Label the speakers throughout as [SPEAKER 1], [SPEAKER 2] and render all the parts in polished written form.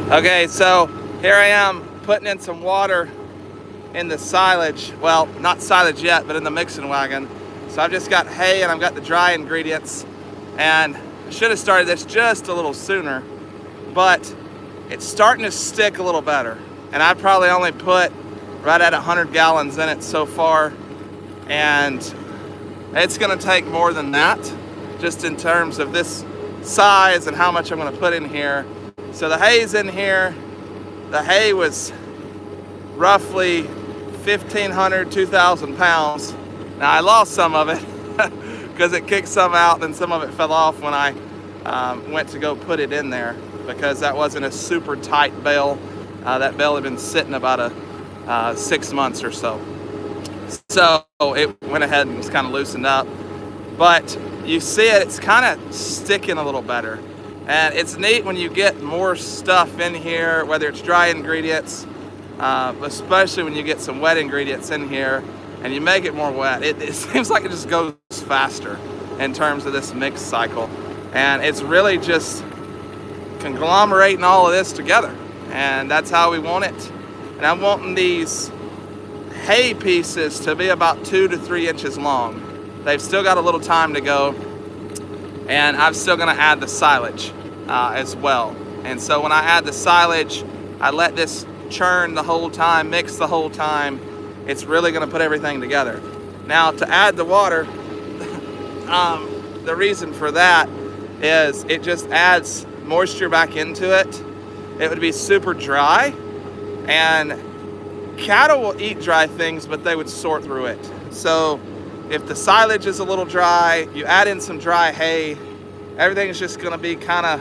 [SPEAKER 1] Okay, so here I am putting in some water in the silage. Well, not silage yet, but in the mixing wagon. So I've just got hay and I've got the dry ingredients, and I should have started this just a little sooner, but it's starting to stick a little better. And I probably only put right at 100 gallons in it so far, and it's gonna take more than that, just in terms of this size and how much I'm gonna put in here. So the hay's in here. The hay was roughly 1,500, 2,000 pounds. Now I lost some of it because it kicked some out, and some of it fell off when I went to go put it in there, because that wasn't a super tight bale. That bale had been sitting about 6 months or so. So it went ahead and was kind of loosened up. But you see it's kind of sticking a little better. And it's neat when you get more stuff in here, whether it's dry ingredients, especially when you get some wet ingredients in here and you make it more wet. It seems like it just goes faster in terms of this mix cycle. And it's really just conglomerating all of this together. And that's how we want it. And I'm wanting these hay pieces to be about 2 to 3 inches long. They've still got a little time to go, and I'm still gonna add the silage as well. And so when I add the silage, I let this churn the whole time, mix the whole time. It's really gonna put everything together. Now to add the water, the reason for that is it just adds moisture back into it. It would be super dry, and cattle will eat dry things, but they would sort through it. So if the silage is a little dry, you add in some dry hay, everything's just gonna be kind of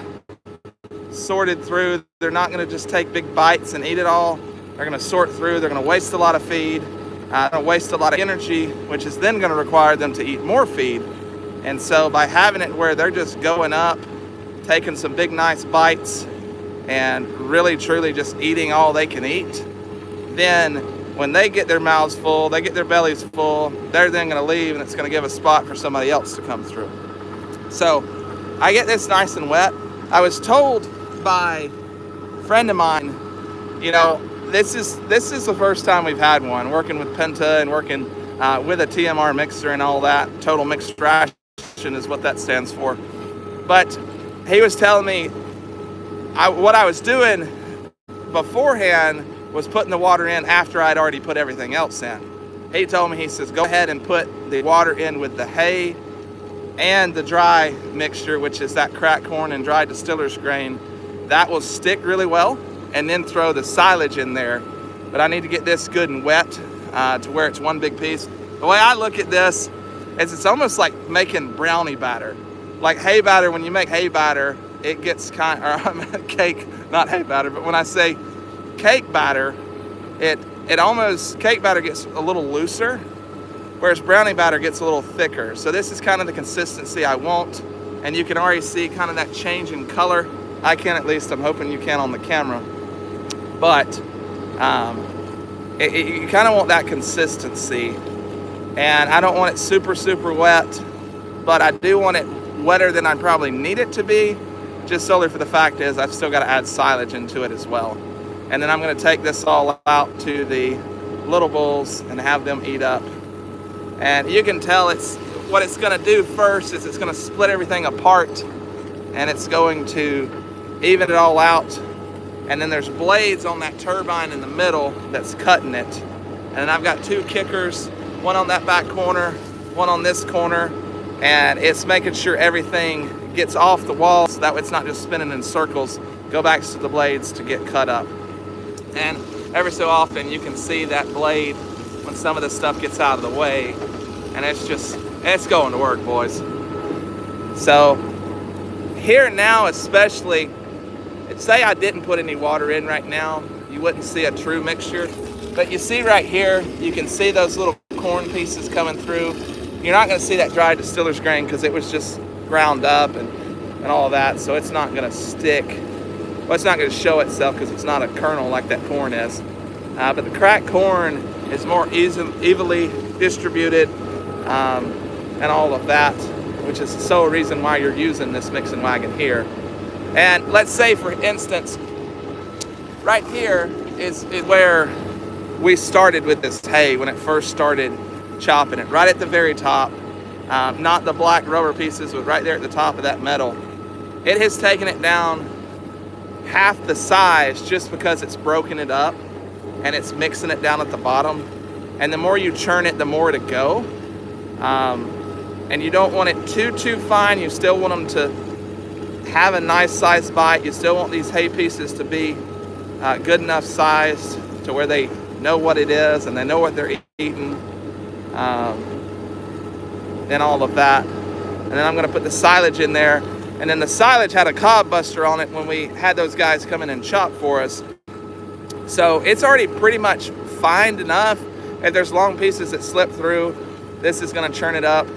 [SPEAKER 1] sorted through. They're not gonna just take big bites and eat it all. They're gonna sort through, they're gonna waste a lot of feed, gonna waste a lot of energy, which is then gonna require them to eat more feed. And so by having it where they're just going up, taking some big nice bites, and really truly just eating all they can eat, then when they get their mouths full, they get their bellies full, they're then gonna leave, and it's gonna give a spot for somebody else to come through. So I get this nice and wet. I was told by a friend of mine, you know, this is the first time we've had one, working with Penta and working with a TMR mixer and all that. Total mixed ration is what that stands for. But he was telling me what I was doing beforehand was putting the water in after I'd already put everything else in. He told me, he says, go ahead and put the water in with the hay and the dry mixture, which is that cracked corn and dry distiller's grain. That will stick really well, and then throw the silage in there. But I need to get this good and wet to where it's one big piece. The way I look at this is it's almost like making brownie batter. Like hay batter, when you make hay batter, it gets kind of, cake, not hay batter, but when I say cake batter, cake batter gets a little looser, whereas brownie batter gets a little thicker. So this is kind of the consistency I want, and you can already see kind of that change in color. I can, at least. I'm hoping you can on the camera. But you kind of want that consistency, and I don't want it super, super wet, but I do want it wetter than I probably need it to be, just solely for the fact is I've still got to add silage into it as well. And then I'm going to take this all out to the little bulls and have them eat up. And you can tell what it's going to do first is it's going to split everything apart, and it's going to even it all out. And then there's blades on that turbine in the middle that's cutting it. And I've got 2 kickers, one on that back corner, one on this corner, and it's making sure everything gets off the wall so that way it's not just spinning in circles, go back to the blades to get cut up. And every so often you can see that blade when some of the stuff gets out of the way, and it's going to work, boys. So here now, especially, say I didn't put any water in right now, you wouldn't see a true mixture. But you see right here, you can see those little corn pieces coming through. You're not going to see that dry distiller's grain because it was just ground up and all of that, so it's not going to stick. Well, it's not going to show itself because it's not a kernel like that corn is. But the cracked corn is more evenly distributed and all of that, which is the sole reason why you're using this mixing wagon here. And let's say, for instance, right here is where we started with this hay when it first started chopping it, right at the very top. Not the black rubber pieces, but right there at the top of that metal. It has taken it down half the size just because it's broken it up and it's mixing it down at the bottom. And the more you churn it, the more it'll go. And you don't want it too fine. You still want them to have a nice size bite. You still want these hay pieces to be good enough sized to where they know what it is and they know what they're eating, and all of that. And then I'm going to put the silage in there. And then the silage had a cob buster on it when we had those guys come in and chop for us. So it's already pretty much fine enough. If there's long pieces that slip through, this is going to churn it up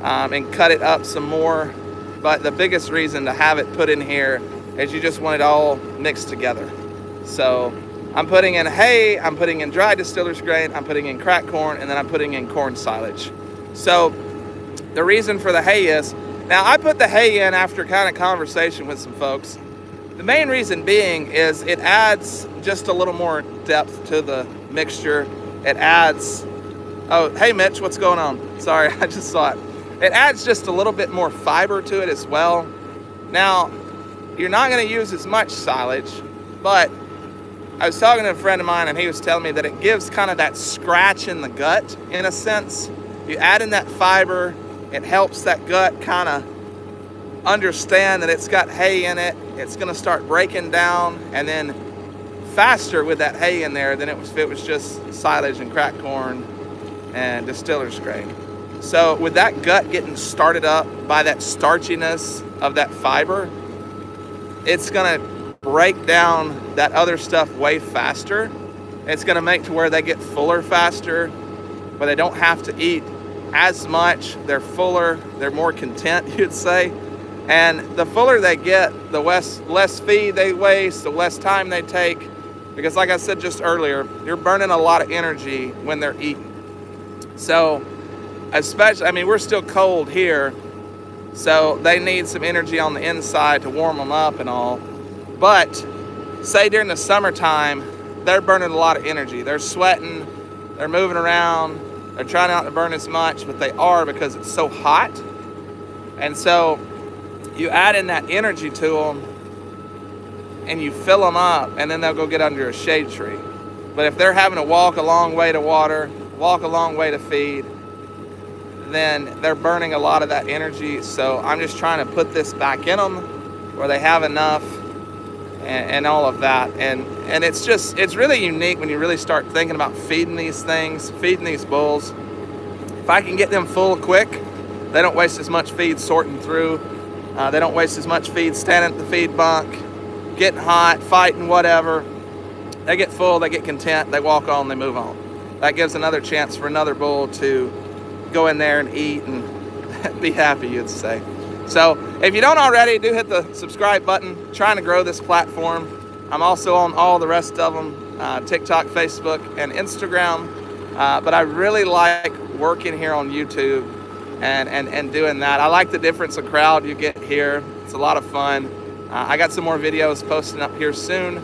[SPEAKER 1] and cut it up some more. But the biggest reason to have it put in here is you just want it all mixed together. So I'm putting in hay, I'm putting in dry distiller's grain, I'm putting in cracked corn, and then I'm putting in corn silage. So the reason for the hay is, now I put the hay in after kind of conversation with some folks. The main reason being is it adds just a little more depth to the mixture. It adds, oh, hey Mitch, what's going on? Sorry, I just saw it. It adds just a little bit more fiber to it as well. Now, you're not going to use as much silage, but I was talking to a friend of mine and he was telling me that it gives kind of that scratch in the gut in a sense. You add in that fiber, it helps that gut kind of understand that it's got hay in it. It's going to start breaking down and then faster with that hay in there than it was if it was just silage and cracked corn and distiller's grain. So with that gut getting started up by that starchiness of that fiber, it's going to break down that other stuff way faster. It's going to make to where they get fuller faster, but they don't have to eat as much. They're fuller, they're more content, you'd say. And the fuller they get, the less feed they waste, the less time they take. Because like I said just earlier, you're burning a lot of energy when they're eating. So, especially, I mean, we're still cold here, so they need some energy on the inside to warm them up and all. But say during the summertime, they're burning a lot of energy. They're sweating, they're moving around, they're trying not to burn as much, but they are because it's so hot. And so you add in that energy to them and you fill them up, and then they'll go get under a shade tree. But if they're having to walk a long way to water, walk a long way to feed, then they're burning a lot of that energy. So I'm just trying to put this back in them where they have enough and all of that. And it's really unique when you really start thinking about feeding these things, feeding these bulls. If I can get them full quick, they don't waste as much feed sorting through. They don't waste as much feed standing at the feed bunk, getting hot, fighting, whatever. They get full, they get content, they walk on, they move on. That gives another chance for another bull to go in there and eat and be happy, you'd say. So if you don't already, do hit the subscribe button. I'm trying to grow this platform. I'm also on all the rest of them, TikTok, Facebook, and Instagram. But I really like working here on YouTube and doing that. I like the difference of crowd you get here. It's a lot of fun. I got some more videos posting up here soon,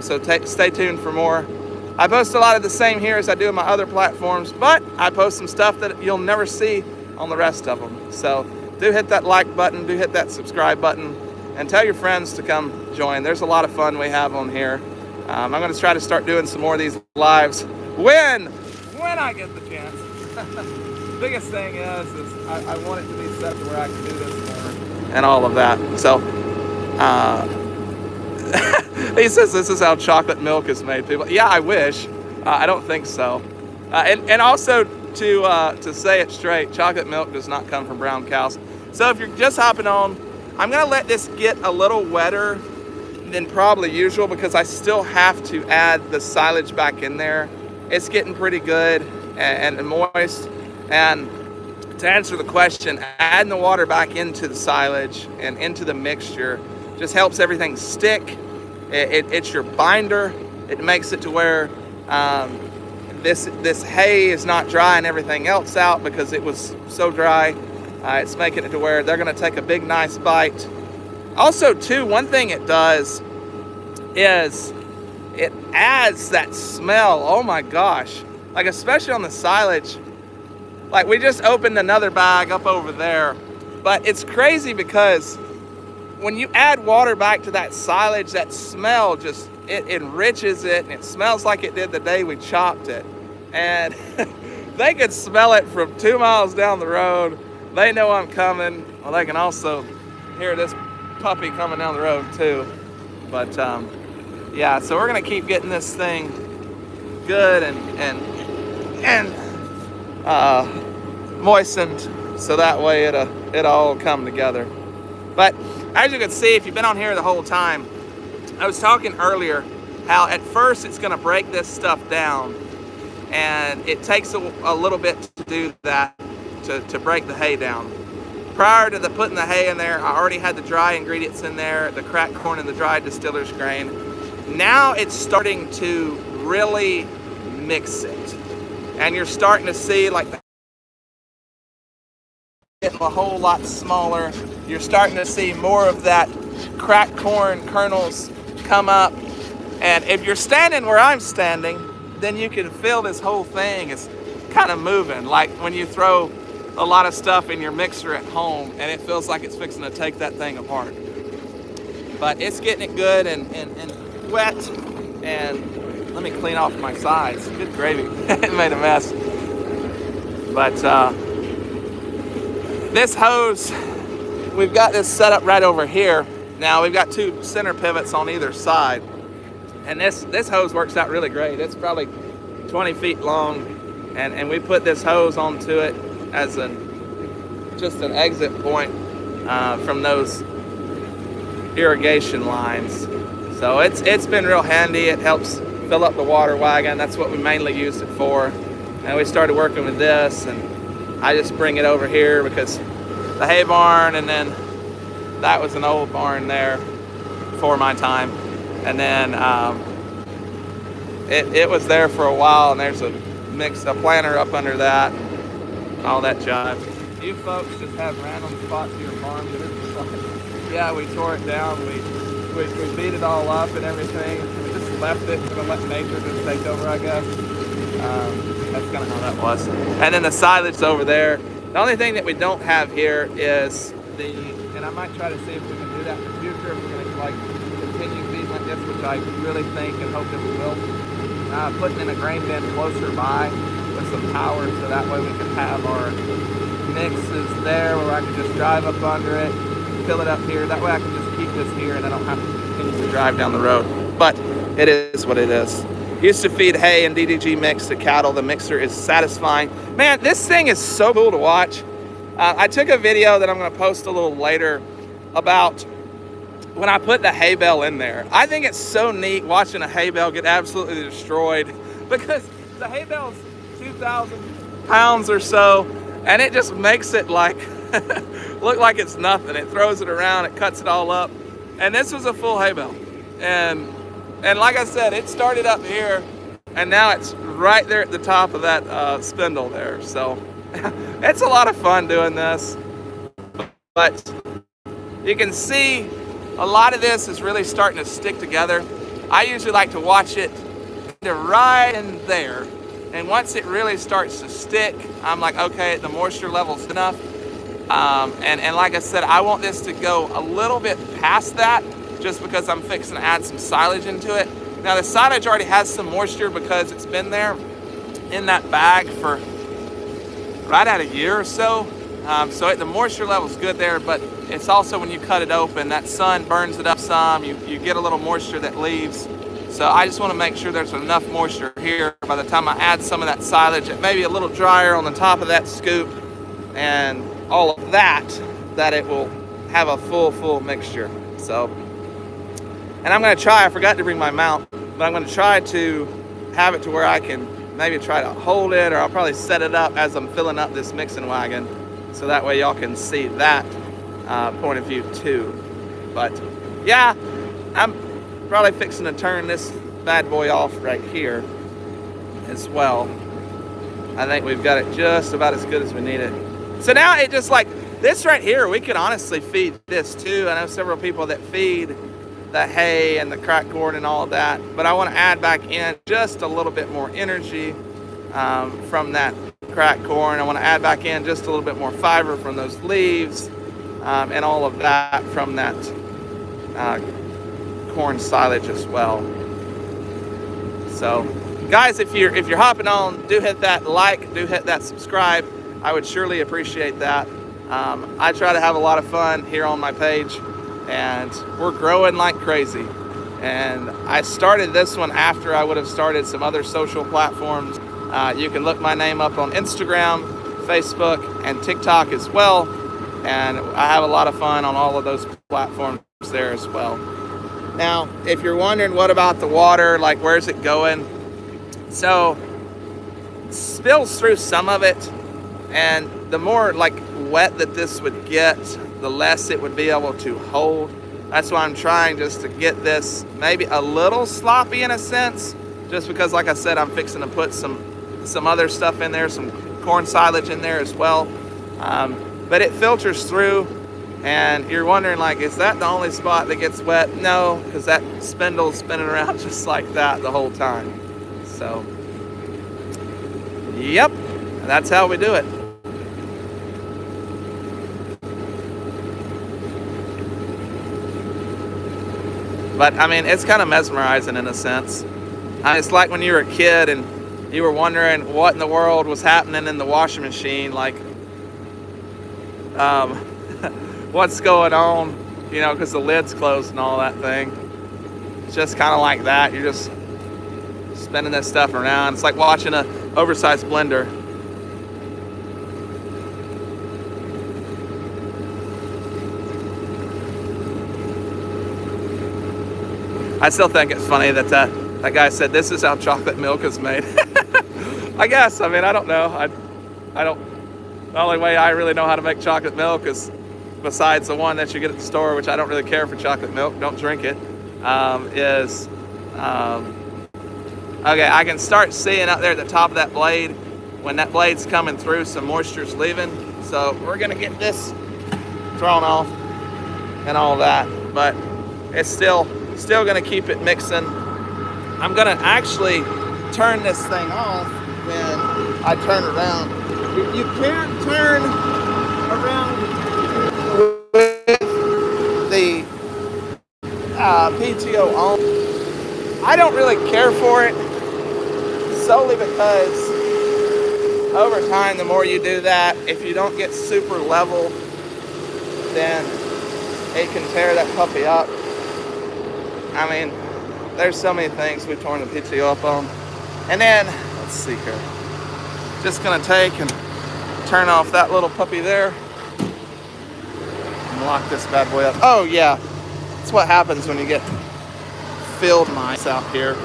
[SPEAKER 1] so stay tuned for more. I post a lot of the same here as I do on my other platforms, but I post some stuff that you'll never see on the rest of them. So do hit that like button, do hit that subscribe button, and tell your friends to come join. There's a lot of fun we have on here. I'm going to try to start doing some more of these lives when I get the chance. The biggest thing is I want it to be set to where I can do this more and all of that. So he says this is how chocolate milk is made, people. Yeah, I wish. I don't think so. And also to say it straight, chocolate milk does not come from brown cows. So if you're just hopping on, I'm gonna let this get a little wetter than probably usual because I still have to add the silage back in there. It's getting pretty good and moist. And to answer the question, adding the water back into the silage and into the mixture just helps everything stick. It's your binder. It makes it to where this hay is not drying everything else out because it was so dry. It's making it to where they're going to take a big nice bite. Also too, one thing it does is it adds that smell. Oh my gosh. Like, especially on the silage. Like, we just opened another bag up over there. But it's crazy because when you add water back to that silage, that smell just, it enriches it, and it smells like it did the day we chopped it. And they could smell it from 2 miles down the road. They know I'm coming. Well, they can also hear this puppy coming down the road too. But yeah, so we're gonna keep getting this thing good and moistened, so that way it'll all come together. But as you can see, if you've been on here the whole time, I was talking earlier how at first it's gonna break this stuff down, and it takes a little bit to do that, to break the hay down. Prior to putting the hay in there, I already had the dry ingredients in there, the cracked corn and the dried distiller's grain. Now it's starting to really mix it. And you're starting to see like the getting a whole lot smaller. You're starting to see more of that cracked corn kernels come up. And if you're standing where I'm standing, then you can feel this whole thing is kind of moving. Like when you throw a lot of stuff in your mixer at home and it feels like it's fixing to take that thing apart. But it's getting it good and wet. And let me clean off my sides. Good gravy. It made a mess. But this hose, we've got this set up right over here. Now we've got 2 center pivots on either side. And this hose works out really great. It's probably 20 feet long. And we put this hose onto it as just an exit point from those irrigation lines. So it's been real handy. It helps fill up the water wagon. That's what we mainly used it for. And we started working with this, and I just bring it over here because the hay barn, and then that was an old barn there before my time. And then it was there for a while, and there's a planter up under that, all that jive. You folks just have random spots to your farm that it's just like, yeah, we tore it down, we beat it all up and everything. We just left it, we're gonna let nature just take over, I guess. That's kind of how that was. And then the silage over there. The only thing that we don't have here is and I might try to see if we can do that in the future, if we're gonna like continue feeding like this, which I really think and hope that we will. Putting in a grain bin closer by with some power, so that way we can have our mixes there where I can just drive up under it, fill it up here. That way I can just keep this here and I don't have to continue to drive down the road. But it is what it is. Used to feed hay and DDG mix to cattle. The mixer is satisfying. Man, this thing is so cool to watch. I took a video that I'm going to post a little later about when I put the hay bale in there. I think it's so neat watching a hay bale get absolutely destroyed, because the hay bale's 2,000 pounds or so, and it just makes it like look like it's nothing. It throws it around, it cuts it all up. And this was a full hay bale. And like I said, it started up here, and now it's right there at the top of that spindle there. So it's a lot of fun doing this. But you can see a lot of this is really starting to stick together. I usually like to watch it right in there. And once it really starts to stick, I'm like, okay, the moisture level's enough. And like I said, I want this to go a little bit past that, just because I'm fixing to add some silage into it. Now the silage already has some moisture because it's been there in that bag for right at a year or so. So the moisture level's good there, but it's also when you cut it open, that sun burns it up some, you get a little moisture that leaves. So I just want to make sure there's enough moisture here by the time I add some of that silage, it may be a little drier on the top of that scoop and all of that it will have a full mixture. So, and I'm going to try, I forgot to bring my mount, but I'm going to try to have it to where I can maybe try to hold it, or I'll probably set it up as I'm filling up this mixing wagon, so that way y'all can see that point of view too. But yeah, I'm probably fixing to turn this bad boy off right here as well. I think we've got it just about as good as we need it. So now it just like, this right here, we can honestly feed this too. I know several people that feed the hay and the cracked corn and all of that, but I want to add back in just a little bit more energy from that cracked corn. I want to add back in just a little bit more fiber from those leaves and all of that from that corn silage as well. So guys, if you're hopping on, do hit that like, do hit that subscribe. I would surely appreciate that. I try to have a lot of fun here on my page, and we're growing like crazy. And I started this one after I would have started some other social platforms. You can look my name up on Instagram, Facebook, and TikTok as well. And I have a lot of fun on all of those platforms there as well. Now, if you're wondering what about the water, like where's it going? So, spills through some of it, and the more like wet that this would get, the less it would be able to hold. That's why I'm trying just to get this maybe a little sloppy in a sense, just because, like I said, I'm fixing to put some other stuff in there, some corn silage in there as well. But it filters through, and you're wondering, like, is that the only spot that gets wet? No, because that spindle's spinning around just like that the whole time. So, yep, that's how we do it. But I mean, it's kind of mesmerizing in a sense. It's like when you were a kid and you were wondering what in the world was happening in the washing machine, like, what's going on, you know, because the lid's closed and all that thing. It's just kind of like that. You're just spinning this stuff around. It's like watching an oversized blender. I still think it's funny that that guy said this is how chocolate milk is made. I guess. I mean, I don't know. I don't. The only way I really know how to make chocolate milk is, besides the one that you get at the store, which I don't really care for chocolate milk. Don't drink it. Okay, I can start seeing out there at the top of that blade when that blade's coming through, some moisture's leaving. So we're gonna get this thrown off and all that, but it's still gonna keep it mixing. I'm gonna actually turn this thing off when I turn around. You can't turn around with the PTO on. I don't really care for it, solely because over time, the more you do that, if you don't get super level, then it can tear that puppy up. I mean, there's so many things we've torn the PTO up on. And then, let's see here. Just gonna take and turn off that little puppy there and lock this bad boy up. Oh yeah, that's what happens when you get field mice out here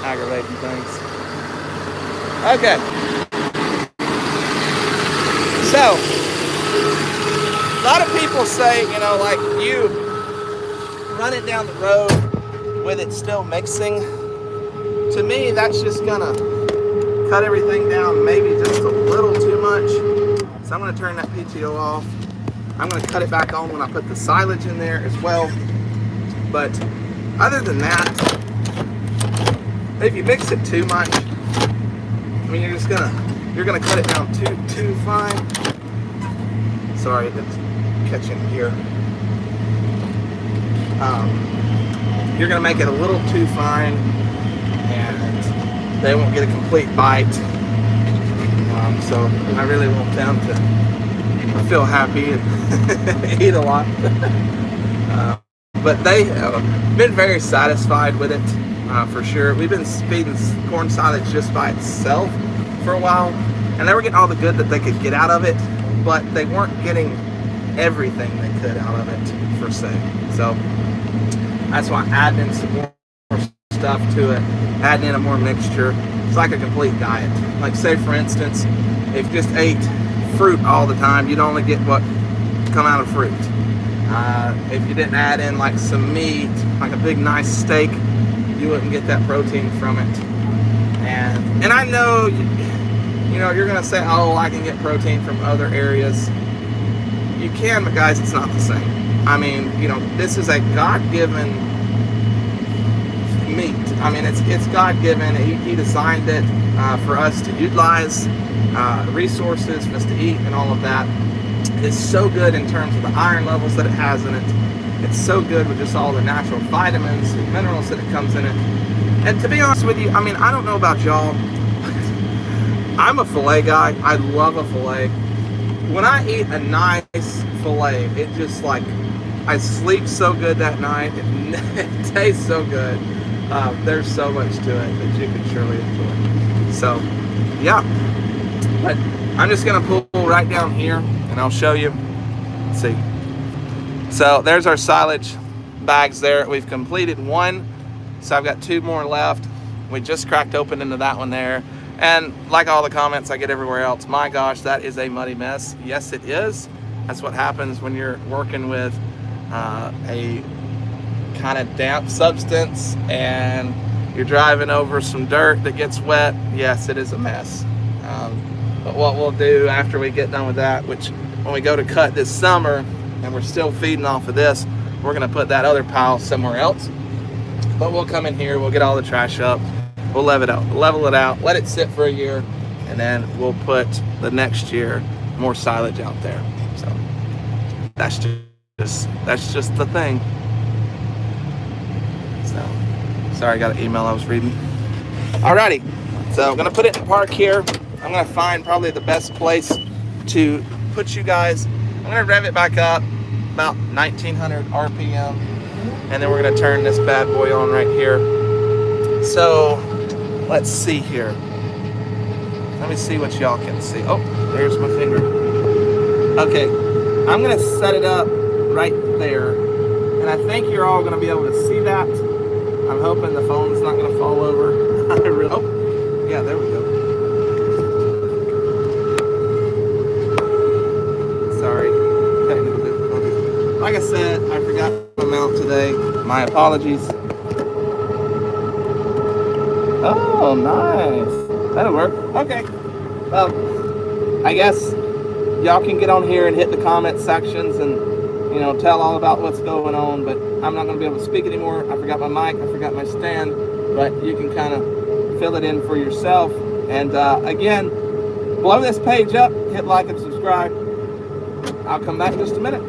[SPEAKER 1] aggravating things. Okay, so a lot of people say, you know, like, you run it down the road with it still mixing. To me, that's just gonna cut everything down maybe just a little too much. So I'm gonna turn that PTO off. I'm gonna cut it back on when I put the silage in there as well. But other than that, if you mix it too much, I mean, you're gonna cut it down too fine. Sorry, it's catching here. You're gonna make it a little too fine, and they won't get a complete bite. So I really want them to feel happy and eat a lot. But they have been very satisfied with it, for sure. We've been feeding corn silage just by itself for a while, and they were getting all the good that they could get out of it, but they weren't getting everything they could out of it, per se. So that's why adding in some more stuff to it, adding in a more mixture, it's like a complete diet. Like, say for instance, if you just ate fruit all the time, you'd only get what come out of fruit. If you didn't add in like some meat, like a big nice steak, you wouldn't get that protein from it. And I know, you know, you're gonna say, oh, I can get protein from other areas. You can, but guys, it's not the same. I mean, you know, this is a God-given meat. I mean, it's God-given. He designed it for us to utilize, resources for us to eat, and all of that. It's so good in terms of the iron levels that it has in it. It's so good with just all the natural vitamins and minerals that it comes in it. And to be honest with you, I mean, I don't know about y'all. I'm a filet guy. I love a filet. When I eat a nice filet, it just like, I sleep so good that night. It tastes so good. There's so much to it that you can surely enjoy. So, yeah. But I'm just gonna pull right down here and I'll show you. Let's see. So there's our silage bags there. We've completed one, so I've got 2 more left. We just cracked open into that one there. And like all the comments I get everywhere else, my gosh, that is a muddy mess. Yes, it is. That's what happens when you're working with a kind of damp substance and you're driving over some dirt that gets wet. Yes, it is a mess. But what we'll do after we get done with that, which when we go to cut this summer and we're still feeding off of this, we're gonna put that other pile somewhere else. But we'll come in here, we'll get all the trash up, we'll level it out, let it sit for a year, and then we'll put the next year more silage out there. So that's just the thing. So sorry, I got an email I was reading. Alrighty, so I'm gonna put it in park here. I'm gonna find probably the best place to put you guys. I'm gonna rev it back up about 1900 RPM, and then we're gonna turn this bad boy on right here. So let's see here. Let me see what y'all can see. Oh, there's my finger. Okay, I'm gonna set it up right there, and I think you're all gonna be able to see that. I'm hoping the phone's not gonna fall over. Oh, yeah, there we go. Sorry, technical difficulties. Like I said, I forgot my mount today. My apologies. Oh, nice. That'll work. Okay. Well, I guess y'all can get on here and hit the comment sections and, you know, tell all about what's going on, but I'm not going to be able to speak anymore. I forgot my mic, I forgot my stand, but you can kind of fill it in for yourself. And again, blow this page up, hit like and subscribe. I'll come back in just a minute.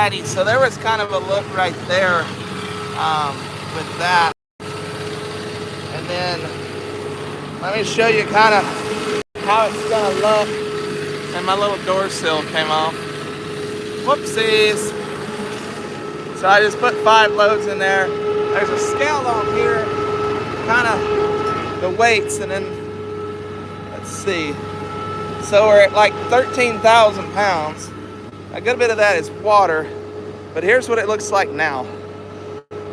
[SPEAKER 1] Alrighty, so there was kind of a look right there with that. And then let me show you kind of how it's gonna look. And my little door sill came off. Whoopsies. So I just put 5 loads in there. There's a scale on here, kind of the weights, and then let's see. So we're at like 13,000 pounds. A good bit of that is water, but here's what it looks like now.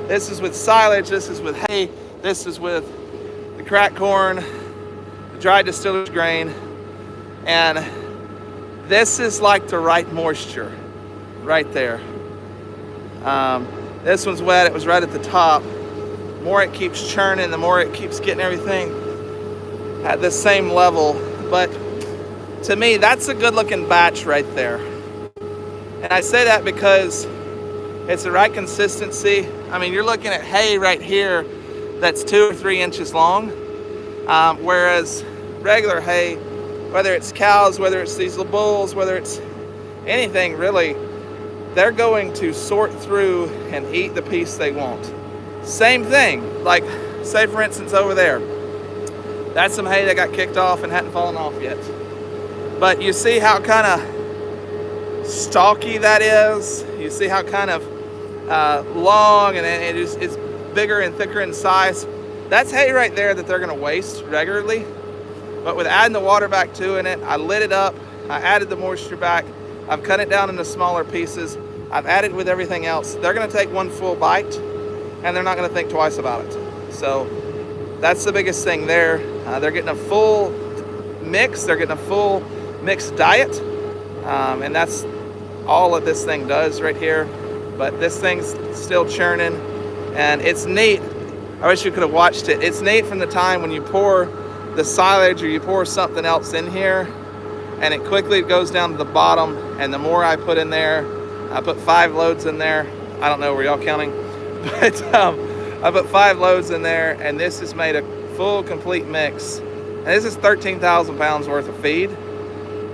[SPEAKER 1] This is with silage, this is with hay, this is with the cracked corn, the dried distiller's grain, and this is like the right moisture right there. This one's wet, it was right at the top. The more it keeps churning, the more it keeps getting everything at the same level. But to me, that's a good looking batch right there. And I say that because it's the right consistency. I mean, you're looking at hay right here that's 2 or 3 inches long. Whereas regular hay, whether it's cows, whether it's these little bulls, whether it's anything really, they're going to sort through and eat the piece they want. Same thing, like say for instance over there, that's some hay that got kicked off and hadn't fallen off yet. But you see how kind of stalky that is? You see how kind of long, and it is, it's bigger and thicker in size. That's hay right there that they're gonna waste regularly. But with adding the water back to it, I lit it up, I added the moisture back, I've cut it down into smaller pieces, I've added with everything else. They're gonna take one full bite and they're not gonna think twice about it. So that's the biggest thing there. They're getting a full mix, they're getting a full mixed diet. And that's all that this thing does right here. But this thing's still churning and it's neat. I wish you could have watched it. It's neat from the time when you pour the silage or you pour something else in here and it quickly goes down to the bottom, and the more I put in there, I put 5 loads in there. I don't know, were y'all counting? But I put 5 loads in there, and this has made a full complete mix. And this is 13,000 pounds worth of feed.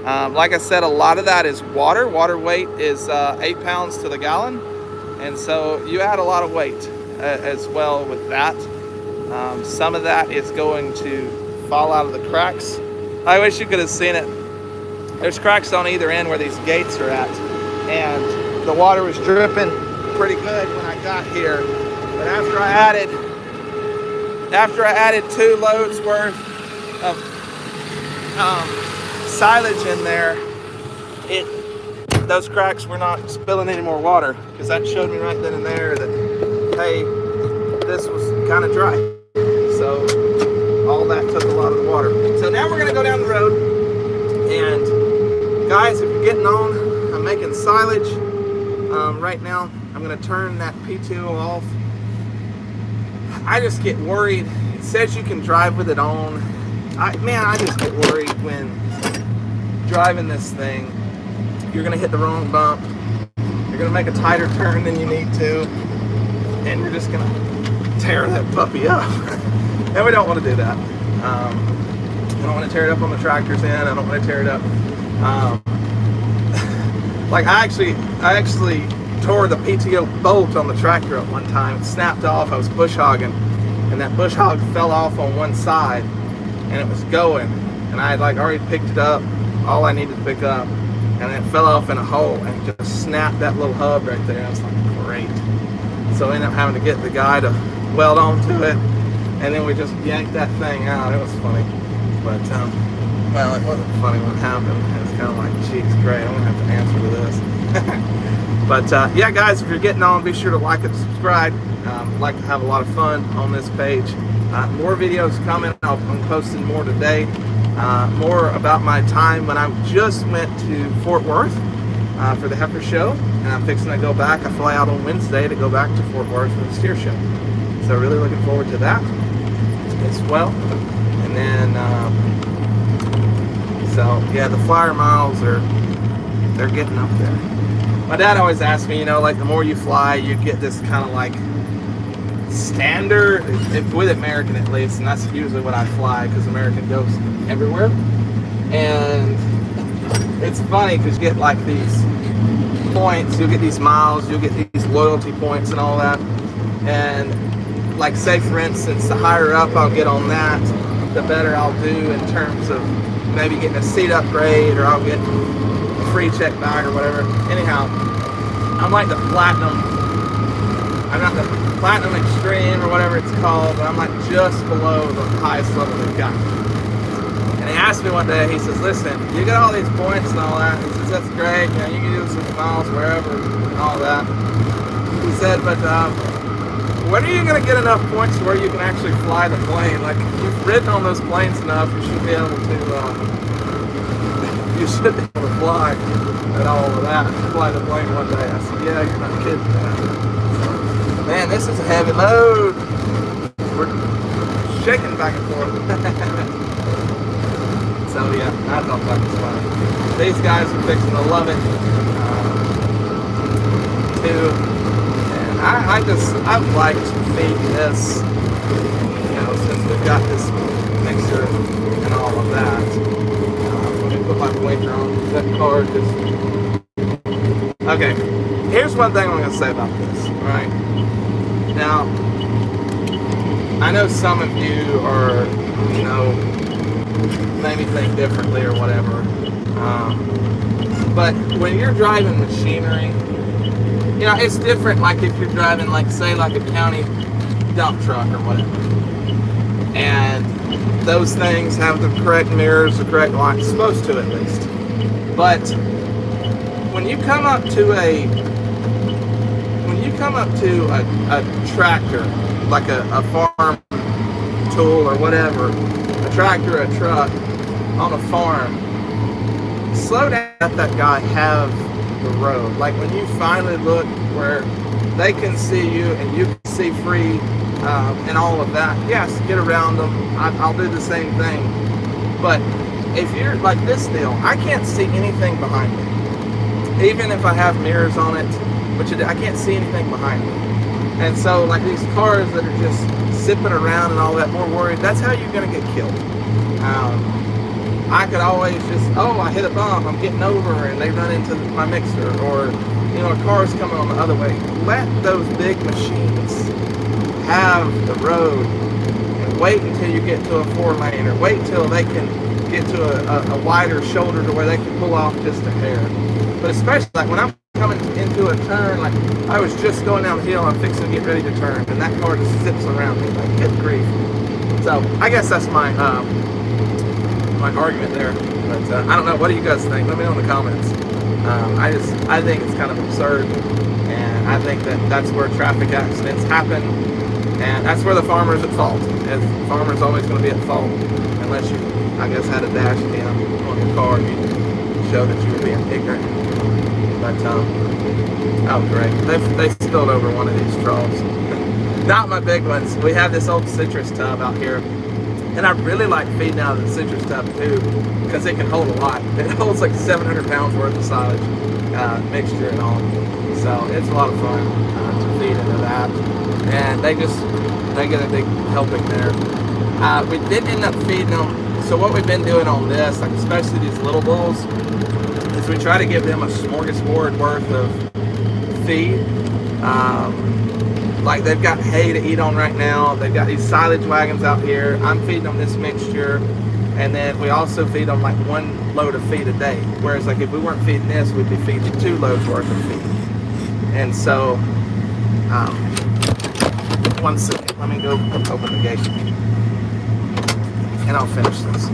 [SPEAKER 1] Like I said, a lot of that is water. Water weight is 8 pounds to the gallon. And so you add a lot of weight as well with that. Some of that is going to fall out of the cracks. I wish you could have seen it. There's cracks on either end where these gates are at. And the water was dripping pretty good when I got here. But after I added 2 loads worth of silage in there, those cracks were not spilling any more water, because that showed me right then and there that, hey, this was kind of dry. So all that took a lot of the water. So now we're gonna go down the road, and guys, if you're getting on, I'm making silage right now. I'm gonna turn that PTO off. I just get worried. It says you can drive with it on. I just get worried when driving this thing. You're gonna hit the wrong bump. You're gonna make a tighter turn than you need to, and you're just gonna tear that puppy up. And we don't want to do that. I don't want to tear it up on the tractor's end. I don't want to tear it up. Like I actually tore the PTO bolt on the tractor at one time. It snapped off. I was bush hogging, and that bush hog fell off on one side, and it was going. And I had like already picked it up, all I needed to pick up, and it fell off in a hole and just snapped that little hub right there. I was like, great. So I ended up having to get the guy to weld onto it, and then we just yanked that thing out. It was funny, but well, it wasn't funny when it happened. It was kind of like, geez, great, I'm gonna have to answer to this. But yeah, guys, if you're getting on, be sure to like and subscribe. I'd like to have a lot of fun on this page. More videos coming. I'm posting more today. More about my time when I just went to Fort Worth for the heifer show, and I'm fixing to go back. I fly out on Wednesday to go back to Fort Worth for the steer show. So really looking forward to that as well. And then, so yeah, the flyer miles they're getting up there. My dad always asked me, you know, like the more you fly, you get this kind of like standard, with American at least, and that's usually what I fly, because American goes everywhere. And it's funny because you get like these points, you'll get these miles, you'll get these loyalty points and all that. And like say for instance, the higher up I'll get on that, the better I'll do in terms of maybe getting a seat upgrade, or I'll get a free check bag or whatever. Anyhow, I'm like the platinum. I'm not the platinum extreme or whatever it's called, but I'm like just below the highest level they've got. And he asked me one day, he says, listen, you got all these points and all that. He says, that's great, you know, you can do some miles wherever and all that. He said, but when are you going to get enough points to where you can actually fly the plane? Like, you've ridden on those planes enough, you should be able to fly and all of that, fly the plane one day. I said, yeah, you're not kidding, man. Man, this is a heavy load. We're shaking back and forth. So yeah, I thought that was fun. These guys are fixing to love it too. And I've liked feeding this, you know, since we've got this mixer and all of that. Let me put my blinker on. That car just... Okay, here's one thing I'm going to say about this, right? Now, I know some of you are, you know, maybe think differently or whatever. But when you're driving machinery, you know, it's different like if you're driving, like, say, like a county dump truck or whatever. And those things have the correct mirrors, the correct lights, supposed to at least. But when you come up to a tractor, like a farm tool or whatever, a tractor, a truck on a farm, slow down, let that guy have the road. Like when you finally look where they can see you and you can see free and all of that, yes, get around them. I'll do the same thing. But if you're like this deal, I can't see anything behind me. Even if I have mirrors on it, which I can't see anything behind me. And so like these cars that are just zipping around and all that, more worried, that's how you're going to get killed. I could always just, oh, I hit a bump, I'm getting over, and they run into my mixer, or, you know, a car's coming on the other way. Let those big machines have the road, and wait until you get to a 4-lane, or wait till they can get to a wider shoulder to where they can pull off just a hair. But especially like when I'm coming into a turn, like I was just going down the hill, I'm fixing to get ready to turn, and that car just zips around me, like, good grief. So I guess that's my argument there. But I don't know, what do you guys think? Let me know in the comments. I think it's kind of absurd, and I think that's where traffic accidents happen, and that's where the farmer's at fault. And the farmer's always going to be at fault, unless you, I guess, had a dash cam on your car and you showed that you were being ignorant. But oh great, they spilled over one of these troughs. Not my big ones. We have this old citrus tub out here, and I really like feeding out of the citrus tub too, because it can hold a lot. It holds like 700 pounds worth of silage mixture and all. So it's a lot of fun to feed into that. And they get a big helping there. We did end up feeding them. So what we've been doing on this, like especially these little bulls, is we try to give them a smorgasbord worth of feed. Like they've got hay to eat on right now. They've got these silage wagons out here. I'm feeding them this mixture, and then we also feed them like 1 load of feed a day. Whereas like if we weren't feeding this, we'd be feeding 2 loads worth of feed. And so, one second, let me go open the gate, and I'll finish this.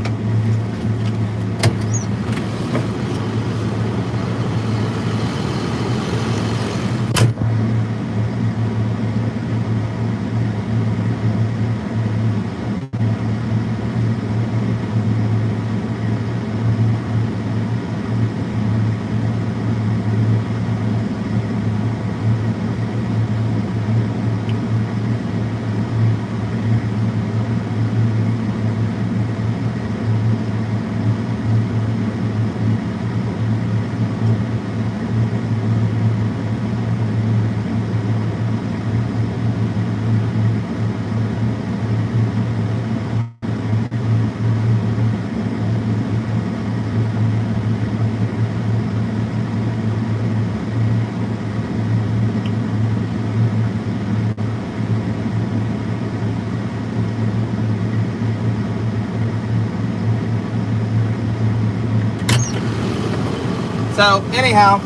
[SPEAKER 1] So anyhow,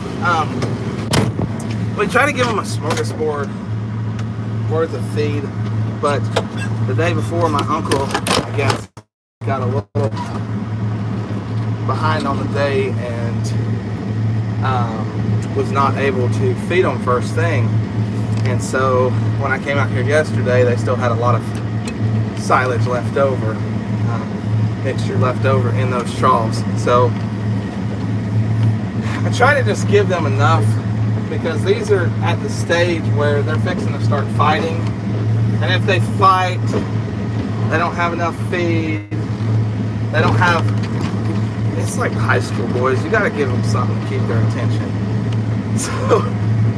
[SPEAKER 1] we try to give them a smorgasbord worth of feed, but the day before, my uncle, I guess, got a little behind on the day and was not able to feed them first thing. And so when I came out here yesterday, they still had a lot of silage left over, mixture left over in those troughs. So I try to just give them enough, because these are at the stage where they're fixing to start fighting. And if they fight, they don't have enough feed. They don't have, it's like high school boys. You got to give them something to keep their attention. So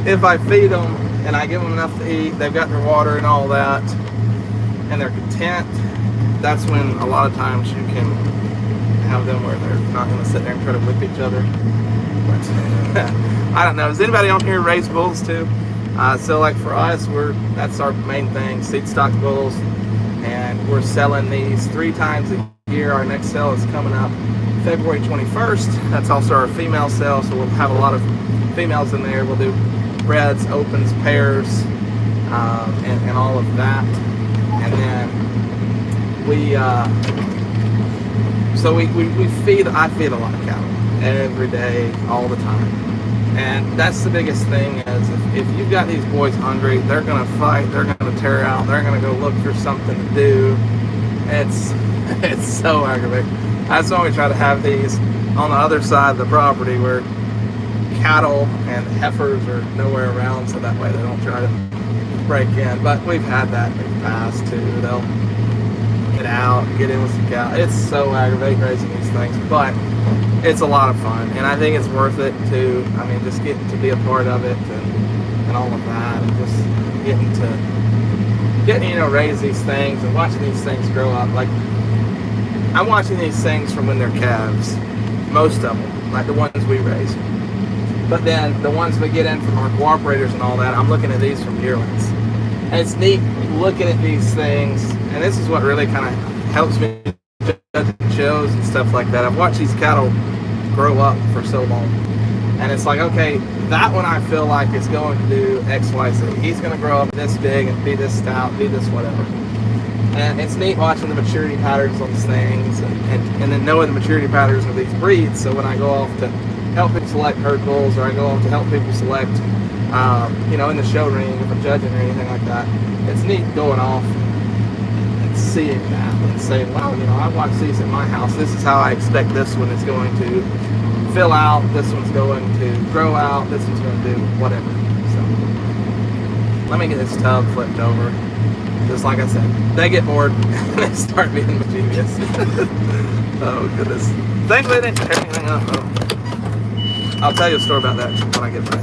[SPEAKER 1] if I feed them and I give them enough to eat, they've got their water and all that, and they're content, that's when a lot of times you can have them where they're not going to sit there and try to whip each other. But I don't know. Does anybody on here raise bulls too? So like for us, that's our main thing, seed stock bulls, and we're selling these 3 times a year. Our next sale is coming up February 21st. That's also our female sale, so we'll have a lot of females in there. We'll do breds, opens, pairs, and all of that. And then we feed. I feed a lot of cattle every day, all the time. And that's the biggest thing is if you've got these boys hungry, they're going to fight, they're going to tear out, they're going to go look for something to do. It's so aggravating. That's why we try to have these on the other side of the property where cattle and heifers are nowhere around, so that way they don't try to break in. But we've had that in the past too. They'll get out, get in with some cow. It's so aggravating raising these things, but it's a lot of fun, and I think it's worth it too. I mean, just getting to be a part of it and all of that, and just getting raise these things and watching these things grow up. Like, I'm watching these things from when they're calves, most of them, like the ones we raise. But then the ones we get in from our cooperators and all that, I'm looking at these from yearlings. And it's neat looking at these things, and this is what really kind of helps me judge shows and stuff like that. I've watched these cattle grow up for so long, and it's like, okay, that one I feel like is going to do X, Y, Z. He's going to grow up this big and be this stout, be this whatever. And it's neat watching the maturity patterns on these things, and then knowing the maturity patterns of these breeds. So when I go off to help people select herd bulls, or I go off to help people select, in the show ring, if I'm judging or anything like that, it's neat going off and seeing that and saying, wow, I watched these in my house. This is how I expect this one is going to fill out. This one's going to grow out. This one's going to do whatever. So let me get this tub flipped over. Just like I said, they get bored and they start being mischievous. Oh, goodness. Thankfully, they didn't tear anything up. Oh. I'll tell you a story about that when I get back.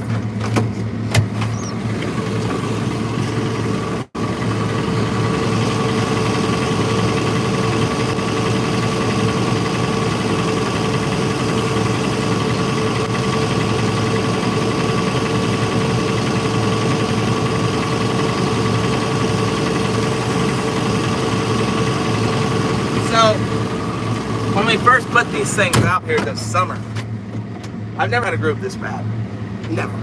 [SPEAKER 1] When we first put these things out here this summer, I've never had a group this bad. Never.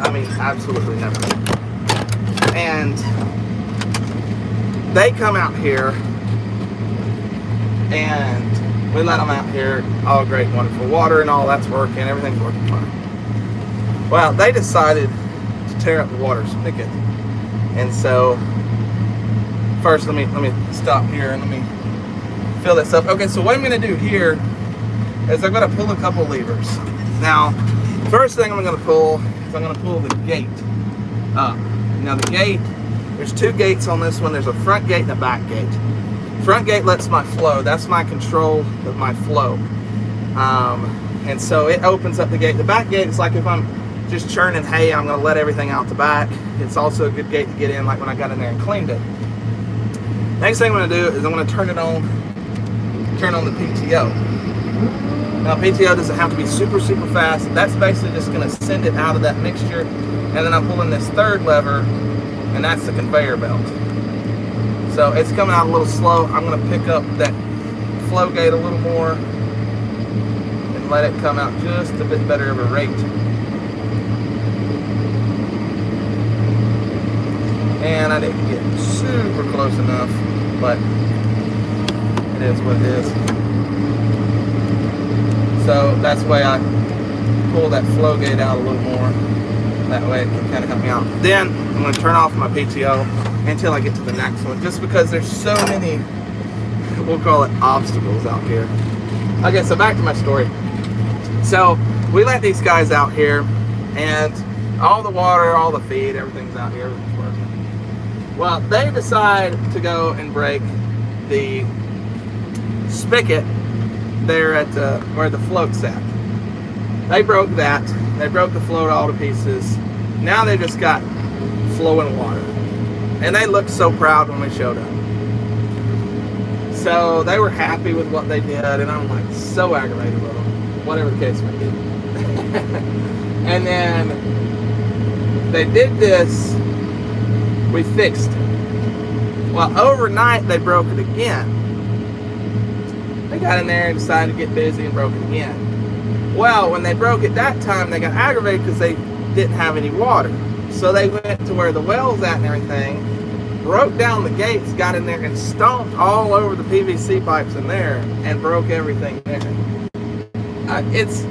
[SPEAKER 1] I mean, absolutely never. And they come out here, and we let them out here, all great, wonderful. Water and all that's working, everything's working fine. Well, they decided to tear up the water spigot. And so, first let me stop here and let me fill this up. Okay, so what I'm going to do here is I'm going to pull a couple levers. Now, first thing I'm going to pull is I'm going to pull the gate up. Now the gate, there's 2 gates on this one. There's a front gate and a back gate. Front gate lets my flow. That's my control of my flow. And so it opens up the gate. The back gate is like if I'm just churning hay, I'm going to let everything out the back. It's also a good gate to get in, like when I got in there and cleaned it. Next thing I'm going to do is I'm going to turn on the PTO. Now PTO doesn't have to be super fast. That's basically just going to send it out of that mixture, and then I'm pulling this third lever, and that's the conveyor belt. So it's coming out a little slow. I'm going to pick up that flow gate a little more and let it come out just a bit better of a rate. And I didn't get super close enough, but it is what it is. So that's why I pull that flow gate out a little more. That way it can kind of help me out. Then I'm going to turn off my PTO until I get to the next one, just because there's so many, we'll call it obstacles out here. Okay, so back to my story. So we let these guys out here, and all the water, all the feed, everything's out here, everything's working. Well, they decide to go and break the spigot there at where the float's at. They broke that. They broke the float all to pieces. Now they just got flowing water. And they looked so proud when we showed up. So they were happy with what they did, and I'm like so aggravated with them, whatever the case may be. And then they did this, we fixed it. Well, overnight they broke it again. They got in there and decided to get busy and broke it again. Well, when they broke it that time, they got aggravated because they didn't have any water. So they went to where the well's at and everything, broke down the gates, got in there and stomped all over the PVC pipes in there and broke everything there. It's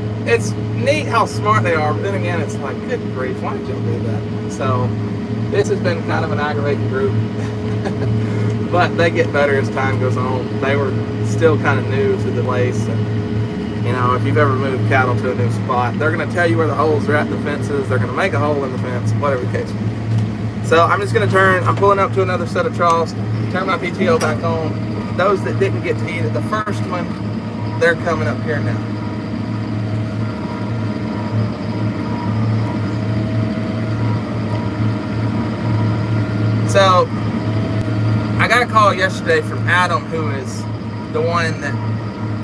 [SPEAKER 1] neat how smart they are, but then again, it's like, good grief, why did y'all do that? So this has been kind of an aggravating group. But they get better as time goes on. They were still kind of new to the place. And, you know, if you've ever moved cattle to a new spot, they're going to tell you where the holes are at the fences. They're going to make a hole in the fence, whatever the case may be. So I'm just going to I'm pulling up to another set of troughs, turn my PTO back on. Those that didn't get to eat it, the first one, they're coming up here now. So I got a call yesterday from Adam, who is the one that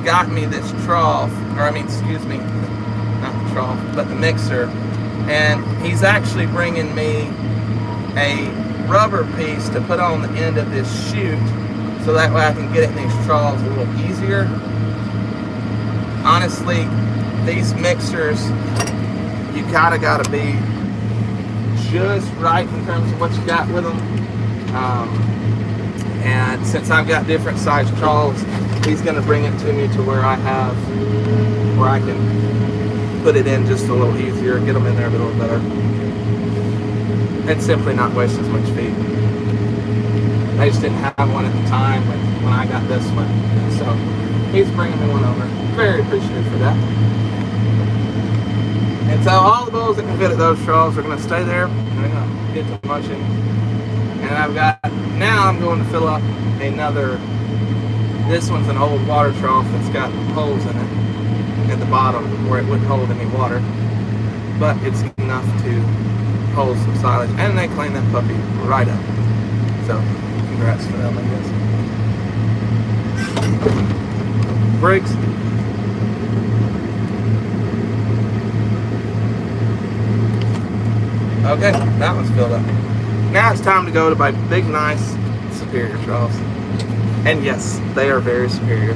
[SPEAKER 1] got me this trough, or I mean, excuse me, not the trough, but the mixer. And he's actually bringing me a rubber piece to put on the end of this chute, so that way I can get it in these troughs a little easier. Honestly, these mixers, you kind of got to be just right in terms of what you got with them. And since I've got different size troughs, he's going to bring it to me to where I can put it in just a little easier, get them in there a little better, and simply not waste as much feed. I just didn't have one at the time when I got this one, so he's bringing me one over. Very appreciative for that. And so all the bulls that can fit at those troughs are going to stay there, and they're going to get to munching. And now I'm going to fill up another, this one's an old water trough that's got holes in it at the bottom where it wouldn't hold any water, but it's enough to hold some silage, and they clean that puppy right up. So congrats to them, I guess. Brakes. Okay, that one's filled up. Now it's time to go to my big, nice, superior troughs. And yes, they are very superior.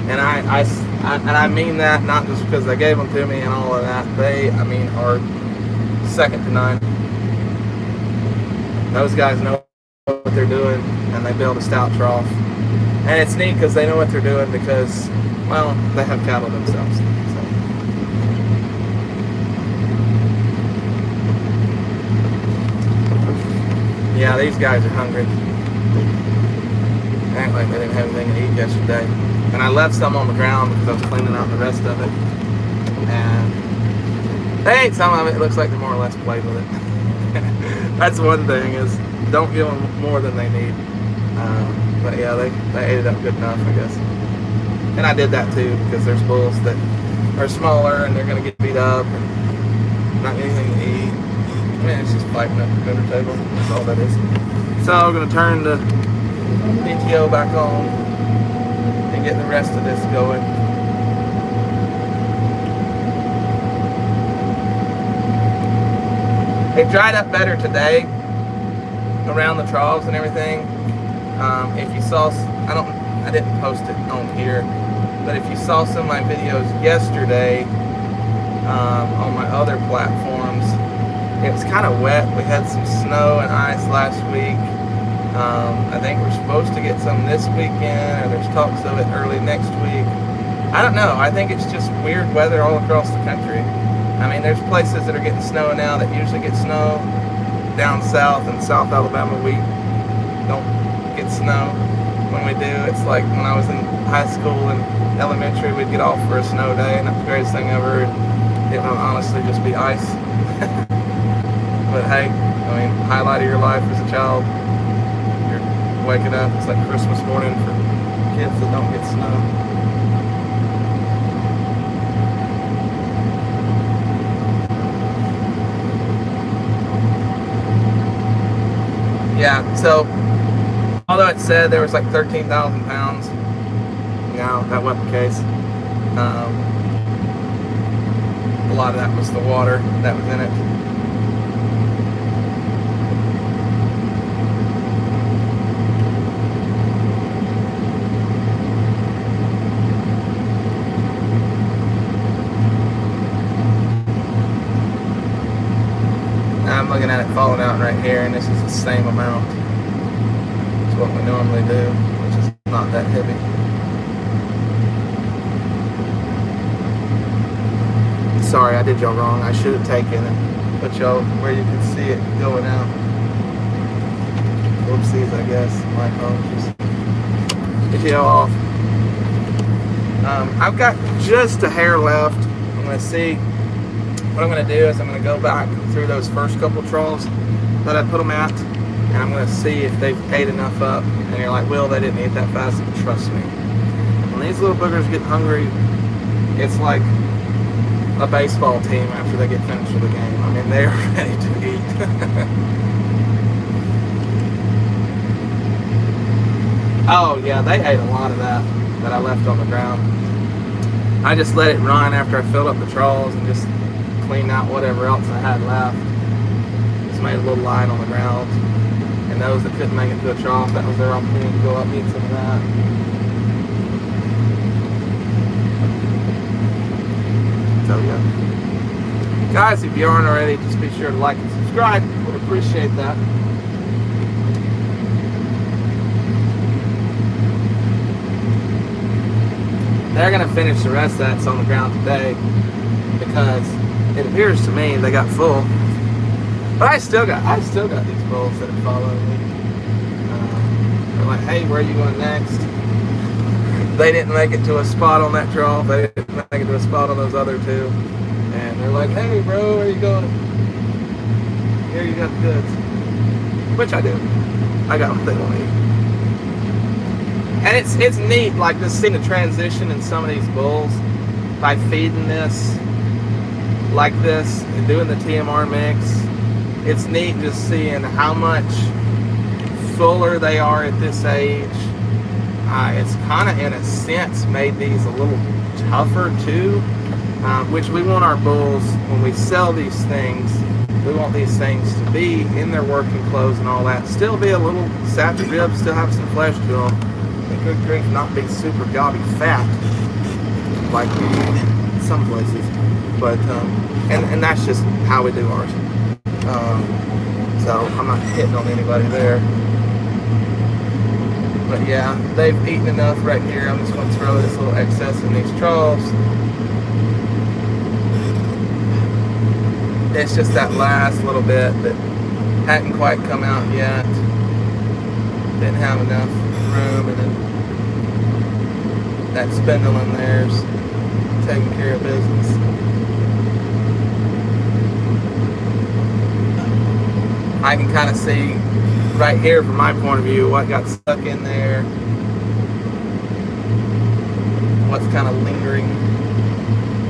[SPEAKER 1] And I mean that not just because they gave them to me and all of that. They, I mean, are second to none. Those guys know what they're doing, and they build a stout trough. And it's neat because they know what they're doing because, well, they have cattle themselves. Yeah, these guys are hungry. They act like they didn't have anything to eat yesterday. And I left some on the ground because I was cleaning out the rest of it. And they ate some of it. It looks like they more or less played with it. That's one thing, is don't give them more than they need. But yeah, they ate it up good enough, I guess. And I did that too, because there's bulls that are smaller and they're going to get beat up and not get anything to eat. I mean, it's just fighting at the dinner table. That's all that is. So I'm going to turn the PTO back on and get the rest of this going. It dried up better today around the troughs and everything. If you saw, I didn't post it on here, But if you saw some of my videos yesterday on my other platforms, it was kind of wet. We had some snow and ice last week. I think we're supposed to get some this weekend, or there's talks of it early next week. I don't know. I think it's just weird weather all across the country. I mean, there's places that are getting snow now that usually get snow. Down south in South Alabama, we don't get snow. When we do, it's like when I was in high school and elementary, we'd get off for a snow day, and that's the greatest thing ever. It would honestly just be ice. But hey, I mean, highlight of your life as a child. You're waking up, it's like Christmas morning for kids that don't get snow. Yeah, so although it said there was like 13,000 pounds, no, that wasn't the case. A lot of that was the water that was in it. I'm looking at it falling out right here, and this is the same amount. It's what we normally do, which is not that heavy. Sorry, I did y'all wrong. I should have taken it, put y'all where you can see it going out. Whoopsies, I guess. My apologies. Get y'all off. I've got just a hair left. I'm going to see. What I'm going to do is I'm going to go back through those first couple troughs that I put them at, and I'm going to see if they've ate enough up. And you're like, Will, they didn't eat that fast. Trust me. When these little boogers get hungry, it's like a baseball team after they get finished with the game. I mean, they are ready to eat. Oh, yeah, they ate a lot of that I left on the ground. I just let it run after I filled up the troughs and just cleaned out whatever else I had left. Just made a little line on the ground. And those that couldn't make it to a trough, that was their opportunity to go up and eat some of that. So yeah. Guys, if you aren't already, just be sure to like and subscribe. Would appreciate that. They're going to finish the rest of that's on the ground today, because it appears to me they got full. But I still got these bulls that are following me. They're like, hey, where are you going next? They didn't make it to a spot on that trough. They didn't make it to a spot on those other two. And they're like, hey, bro, where are you going? Here, you got the goods. Which I do. I got what they want to eat. And it's neat, like, just seeing the transition in some of these bulls by feeding this like this and doing the TMR mix. It's neat just seeing how much fuller they are at this age. It's kind of, in a sense, made these a little tougher too, which we want our bulls, when we sell these things, we want these things to be in their working clothes and all that, still be a little sappy ribs, still have some flesh to them. Good grief, not be super gobby fat like some places, but and that's just how we do ours. So I'm not hitting on anybody there, but yeah, they've eaten enough right here. I'm just going to throw this little excess in these troughs. It's just that last little bit that hadn't quite come out yet. Didn't have enough room, and then that spindle in there's taking care of business. I can kind of see right here from my point of view what got stuck in there, what's kind of lingering.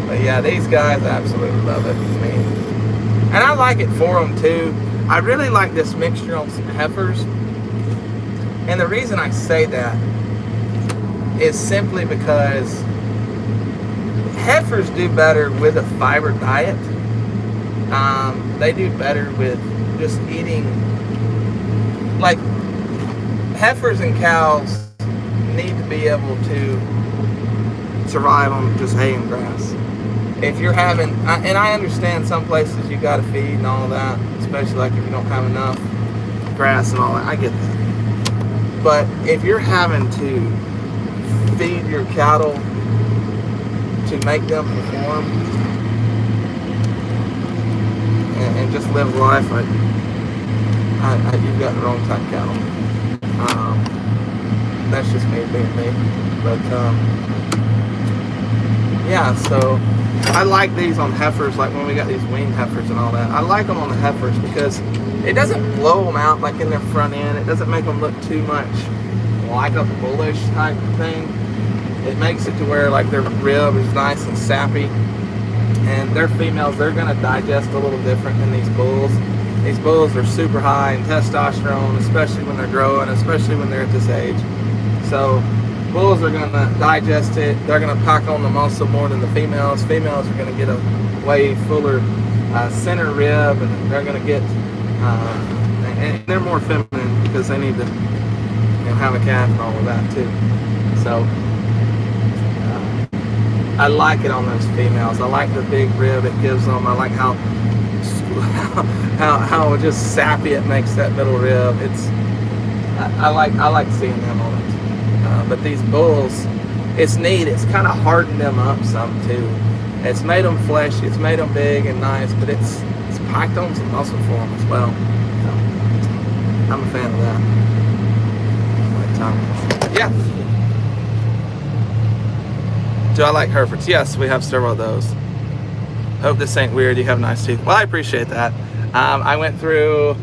[SPEAKER 1] But yeah, these guys absolutely love it. I mean, and I like it for them too. I really like this mixture on some heifers. And the reason I say that is simply because heifers do better with a fiber diet. They do better with just eating. Like, heifers and cows need to be able to survive on just hay and grass. If you're having, and I understand some places you got to feed and all that, especially like if you don't have enough grass and all that, I get that. But if you're having to feed your cattle to make them perform and just live life, you've got the wrong type of cattle. That's just me being me. But yeah, so I like these on heifers, like when we got these weaned heifers and all that. I like them on the heifers because it doesn't blow them out like in their front end. It doesn't make them look too much like a bullish type of thing. It makes it to where like their rib is nice and sappy. And their females, they're going to digest a little different than these bulls. These bulls are super high in testosterone, especially when they're growing, especially when they're at this age. So bulls are going to digest it. They're going to pack on the muscle more than the females. Females are going to get a way fuller center rib, and they're going to get, and they're more feminine because they need to have a calf and all of that too. So I like it on those females. I like the big rib it gives them. I like how just sappy it makes that middle rib. It's I like seeing them on it. But these bulls, it's neat. It's kind of hardened them up some too. It's made them fleshy. It's made them big and nice, but it's packed on some muscle for them as well. So, I'm a fan of that. Yeah. Do I like Herefords? Yes, we have several of those. Hope this ain't weird. You have nice teeth. Well, I appreciate that. I went through,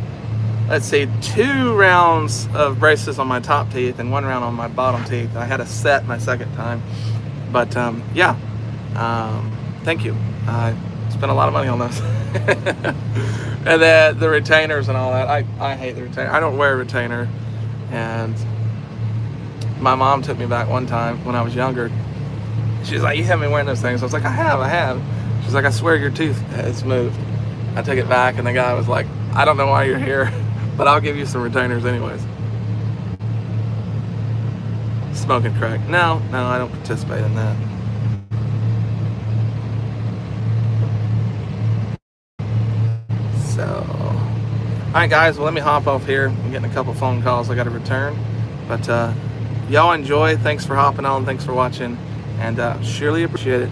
[SPEAKER 1] let's see, 2 rounds of braces on my top teeth and 1 round on my bottom teeth. I had a set my second time. But yeah, thank you. I spent a lot of money on those. And then the retainers and all that. I hate the retainer. I don't wear a retainer. And my mom took me back one time when I was younger. She's like, you haven't been wearing those things. I was like, I have. She's like, I swear your tooth has moved. I took it back, and the guy was like, I don't know why you're here, but I'll give you some retainers anyways. Smoking crack. No, I don't participate in that. So, all right, guys, well, let me hop off here. I'm getting a couple phone calls I got to return. But y'all enjoy. Thanks for hopping on. Thanks for watching. And surely appreciate it.